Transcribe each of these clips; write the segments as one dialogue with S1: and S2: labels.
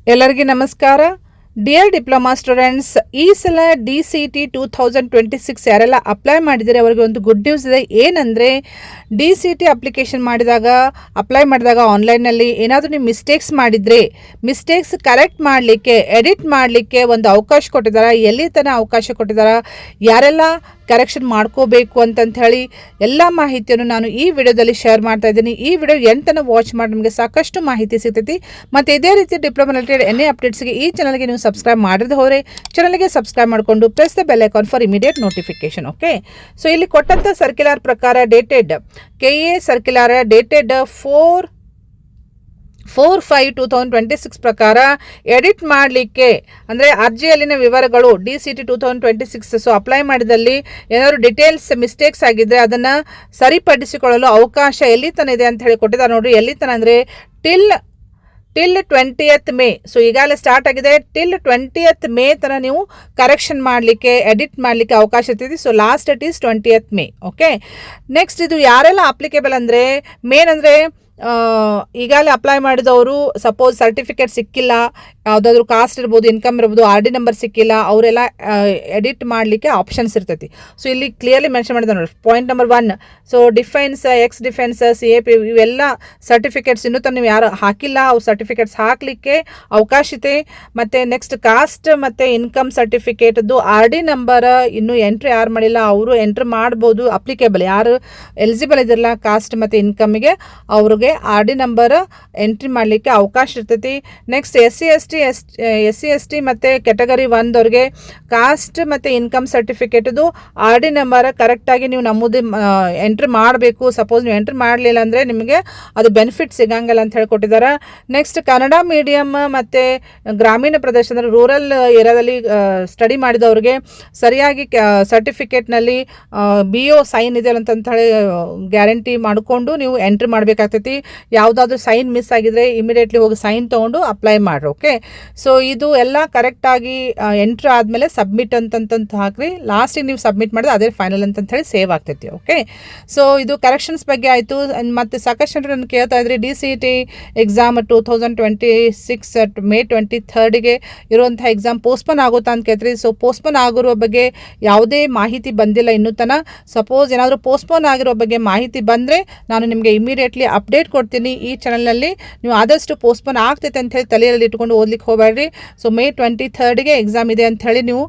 S1: ಎಲ್ಲರಿಗೂ ನಮಸ್ಕಾರ. Dear diploma students, ಈ ಸಲ DCET 2026 ಯಾರೆಲ್ಲ ಅಪ್ಲೈ ಮಾಡಿದರೆ ಅವರಿಗೆ ಒಂದು ಗುಡ್ ನ್ಯೂಸ್ ಇದೆ. ಏನಂದರೆ DCET ಅಪ್ಲೈ ಮಾಡಿದಾಗ ಆನ್ಲೈನಲ್ಲಿ ಏನಾದರೂ ನೀವು ಮಿಸ್ಟೇಕ್ಸ್ ಮಾಡಿದರೆ ಮಿಸ್ಟೇಕ್ಸ್ ಕರೆಕ್ಟ್ ಮಾಡಲಿಕ್ಕೆ, ಎಡಿಟ್ ಮಾಡಲಿಕ್ಕೆ ಒಂದು ಅವಕಾಶ ಕೊಟ್ಟಿದ್ದಾರೆ. ಎಲ್ಲಿ ತನಕ ಅವಕಾಶ ಕೊಟ್ಟಿದ್ದಾರೆ, ಯಾರೆಲ್ಲ ಕರೆಕ್ಷನ್ ಮಾಡ್ಕೋಬೇಕು ಅಂತಂತ ಹೇಳಿ ಎಲ್ಲ ಮಾಹಿತಿಯನ್ನು ನಾನು ಈ ವಿಡಿಯೋದಲ್ಲಿ ಶೇರ್ ಮಾಡ್ತಾ ಇದ್ದೀನಿ. ಈ ವಿಡಿಯೋ ಎಂಟನ್ನು ವಾಚ್ ಮಾಡಿ ನಿಮಗೆ ಸಾಕಷ್ಟು ಮಾಹಿತಿ ಸಿಗ್ತೈತಿ. ಮತ್ತು ಇದೇ ರೀತಿ ಡಿಪ್ಲೊಮಾ ರಿಲೇಟೆಡ್ ಎನಿ ಅಪ್ಡೇಟ್ಸ್ಗೆ ಈ ಚಾನಲ್ಗೆ ನೀವು ಸಬ್ಸ್ಕ್ರೈಬ್ ಮಾಡಿದ್ರೆ ಹೋದರೆ ಚಾನಲ್ಗೆ ಸಬ್ಸ್ಕ್ರೈಬ್ ಮಾಡಿಕೊಂಡು press the bell icon for immediate notification. Okay, so ಇಲ್ಲಿ ಕೊಟ್ಟಂಥ ಸರ್ಕ್ಯುಲರ್ ಪ್ರಕಾರ ಡೇಟೆಡ್ KA ಸರ್ಕ್ಯುಲರ್ ಡೇಟೆಡ್ 4/5/2026 ಪ್ರಕಾರ ಎಡಿಟ್ ಮಾಡಲಿಕ್ಕೆ ಅಂದರೆ ಅರ್ಜಿಯಲ್ಲಿನ ವಿವರಗಳು DCET 2026 ಸೊ ಅಪ್ಲೈ ಮಾಡಿದಲ್ಲಿ ಏನಾದರೂ ಡೀಟೇಲ್ಸ್ ಮಿಸ್ಟೇಕ್ಸ್ ಆಗಿದ್ದರೆ ಅದನ್ನು ಸರಿಪಡಿಸಿಕೊಳ್ಳಲು ಅವಕಾಶ ಎಲ್ಲಿ ತನ ಇದೆ ಅಂತ ಹೇಳಿ ಕೊಟ್ಟಿದ್ದಾರೆ. ನೋಡಿರಿ, ಎಲ್ಲಿ ತನ ಅಂದರೆ ಟಿಲ್ 20th ಮೇ. ಸೊ ಈಗಾಗಲೇ ಸ್ಟಾರ್ಟ್ ಆಗಿದೆ. ಟಿಲ್ 20th ಮೇ ತನಕ ನೀವು ಕರೆಕ್ಷನ್ ಮಾಡಲಿಕ್ಕೆ, ಎಡಿಟ್ ಮಾಡಲಿಕ್ಕೆ ಅವಕಾಶ ಇರ್ತೈತಿ. So last date is 20th May. Okay, next ಇದು ಯಾರೆಲ್ಲ ಅಪ್ಲಿಕೇಬಲ್ ಅಂದರೆ ಮೇನ್ ಅಂದರೆ ಈಗಾಗಲೇ ಅಪ್ಲೈ ಮಾಡಿದವರು ಸಪೋಸ್ ಸರ್ಟಿಫಿಕೇಟ್ ಸಿಕ್ಕಿಲ್ಲ, ಯಾವುದಾದ್ರೂ ಕಾಸ್ಟ್ ಇರ್ಬೋದು, ಇನ್ಕಮ್ ಇರ್ಬೋದು, RD ನಂಬರ್ ಸಿಕ್ಕಿಲ್ಲ, ಅವರೆಲ್ಲ ಎಡಿಟ್ ಮಾಡಲಿಕ್ಕೆ ಆಪ್ಷನ್ಸ್ ಇರ್ತೈತಿ. ಸೊ ಇಲ್ಲಿ ಕ್ಲಿಯರ್ಲಿ ಮೆನ್ಷನ್ ಮಾಡಿದ ನೋಡಿ. Point number 1, so defence, X defence, CAP ಇವೆಲ್ಲ ಸರ್ಟಿಫಿಕೇಟ್ಸ್ ಇನ್ನೂ ತನಕ ನೀವು ಯಾರು ಹಾಕಿಲ್ಲ, ಅವ್ರು ಸರ್ಟಿಫಿಕೇಟ್ಸ್ ಹಾಕಲಿಕ್ಕೆ ಅವಕಾಶ ಇದೆ. ಮತ್ತು ನೆಕ್ಸ್ಟ್ ಕಾಸ್ಟ್ ಮತ್ತು ಇನ್ಕಮ್ ಸರ್ಟಿಫಿಕೇಟ್ದು RD ನಂಬರ್ ಇನ್ನೂ ಎಂಟ್ರಿ ಯಾರು ಮಾಡಿಲ್ಲ ಅವರು ಎಂಟ್ರಿ ಮಾಡ್ಬೋದು. ಅಪ್ಲಿಕೇಬಲ್ ಯಾರು ಎಲಿಜಿಬಲ್ ಇದಿರಲ್ಲ ಕಾಸ್ಟ್ ಮತ್ತು ಇನ್ಕಮ್ಗೆ ಅವ್ರಿಗೆ RD ನಂಬರ್ ಎಂಟ್ರಿ ಮಾಡಲಿಕ್ಕೆ ಅವಕಾಶ ಇರ್ತೈತಿ. ನೆಕ್ಸ್ಟ್ SC ST ಮತ್ತು ಕ್ಯಾಟಗರಿ 1 ಅವ್ರಿಗೆ ಕಾಸ್ಟ್ ಮತ್ತು ಇನ್ಕಮ್ ಸರ್ಟಿಫಿಕೇಟ್ದು RD ನಂಬರ್ ಕರೆಕ್ಟಾಗಿ ನೀವು ನಮೂದು ಎಂಟ್ರಿ ಮಾಡಬೇಕು. ಸಪೋಸ್ ನೀವು ಎಂಟ್ರಿ ಮಾಡಲಿಲ್ಲ ಅಂದರೆ ನಿಮಗೆ ಅದು ಬೆನಿಫಿಟ್ ಸಿಗಂಗಿಲ್ಲ ಅಂತ ಹೇಳ್ಕೊಟ್ಟಿದ್ದಾರೆ. ನೆಕ್ಸ್ಟ್ ಕನ್ನಡ ಮೀಡಿಯಮ್ ಮತ್ತು ಗ್ರಾಮೀಣ ಪ್ರದೇಶ ಅಂದರೆ ರೂರಲ್ ಏರಿಯಾದಲ್ಲಿ ಸ್ಟಡಿ ಮಾಡಿದವ್ರಿಗೆ ಸರಿಯಾಗಿ ಸರ್ಟಿಫಿಕೇಟ್ನಲ್ಲಿ BO ಸೈನ್ ಇದೆ ಅಂತ ಹೇಳಿ ಗ್ಯಾರಂಟಿ ಮಾಡಿಕೊಂಡು ನೀವು ಎಂಟ್ರಿ ಮಾಡಬೇಕಾಗ್ತೈತಿ. ಯಾವುದಾದ್ರೂ ಸೈನ್ ಮಿಸ್ ಆಗಿದ್ರೆ ಇಮಿಡಿಯೇಟ್ಲಿ ಹೋಗಿ ಸೈನ್ ತೊಗೊಂಡು ಅಪ್ಲೈ ಮಾಡ್ರಿ. ಓಕೆ, ಸೊ ಇದು ಎಲ್ಲ ಕರೆಕ್ಟಾಗಿ ಎಂಟ್ರಿ ಆದಮೇಲೆ ಸಬ್ಮಿಟ್ ಅಂತಂತ ಹಾಕ್ರಿ. ಲಾಸ್ಟಿಗೆ ನೀವು ಸಬ್ಮಿಟ್ ಮಾಡಿದ್ರೆ ಅದೇ ಫೈನಲ್ ಅಂತ ಹೇಳಿ ಸೇವ್ ಆಗ್ತೈತಿ. ಓಕೆ, ಸೊ ಇದು ಕರೆಕ್ಷನ್ಸ್ ಬಗ್ಗೆ ಆಯಿತು. ಮತ್ತು ಸಾಕಷ್ಟು ಜನರು ನನ್ನ ಕೇಳ್ತಾ ಇದ್ರಿ DCET ಎಕ್ಸಾಮ್ 2026 ಮೇ 23ಗೆ ಇರುವಂಥ ಎಕ್ಸಾಮ್ ಪೋಸ್ಟ್ಪೋನ್ ಆಗುತ್ತಾ ಅಂತ ಕೇಳ್ತೀರಿ. ಸೊ ಪೋಸ್ಟ್ಪೋನ್ ಆಗಿರೋ ಬಗ್ಗೆ ಯಾವುದೇ ಮಾಹಿತಿ ಬಂದಿಲ್ಲ ಇನ್ನೂ ತನಕ. ಸಪೋಸ್ ಏನಾದರೂ ಪೋಸ್ಟ್ಪೋನ್ ಆಗಿರೋ ಬಗ್ಗೆ ಮಾಹಿತಿ ಬಂದರೆ ನಾನು ನಿಮಗೆ ಇಮಿಡಿಯೇಟ್ಲಿ ಅಪ್ಡೇಟ್ ಕೊಡ್ತೀನಿ ಈ ಚಾನಲ್ನಲ್ಲಿ. ನೀವು ಆದಷ್ಟು ಪೋಸ್ಟ್ಪೋನ್ ಆಗ್ತೈತೆ ಅಂತ ಹೇಳಿ ತಲೆಯಲ್ಲಿ ಇಟ್ಕೊಂಡು ಓದ್ಲಿಕ್ಕೆ ಹೋಗಬೇಡ್ರಿ. ಸೊ ಮೇ 23ಗೆ ಎಕ್ಸಾಮ್ ಇದೆ ಅಂತ ಹೇಳಿ ನೀವು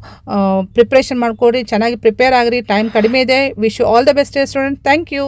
S1: ಪ್ರಿಪ್ರೇಷನ್ ಮಾಡ್ಕೊಡ್ರಿ. ಚೆನ್ನಾಗಿ ಪ್ರಿಪೇರ್ ಆಗಿರಿ. ಟೈಮ್ ಕಡಿಮೆ ಇದೆ. Wish you all the best student. Thank you.